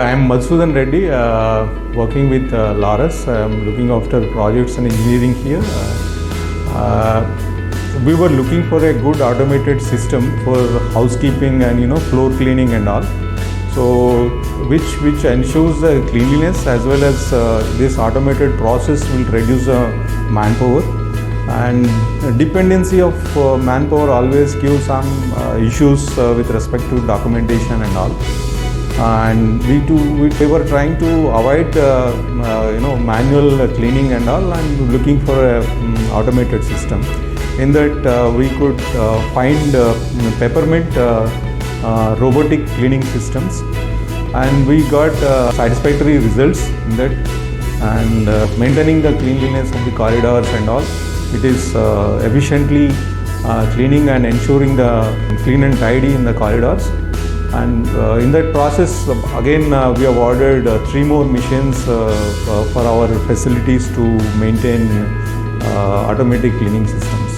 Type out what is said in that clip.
I am Madhusudan Reddy, working with Laurus. I am looking after projects and engineering here. We were looking for a good automated system for housekeeping and floor cleaning and all. So which ensures the cleanliness as well as this automated process will reduce manpower, and dependency of manpower always gives some issues with respect to documentation and all. And we were trying to avoid manual cleaning and all, and looking for a automated system. In that we could find Peppermint robotic cleaning systems, and we got satisfactory results in that. And maintaining the cleanliness of the corridors and all, it is efficiently cleaning and ensuring the clean and tidy in the corridors. And in that process, again, we have ordered 3 more machines for our facilities to maintain automatic cleaning systems.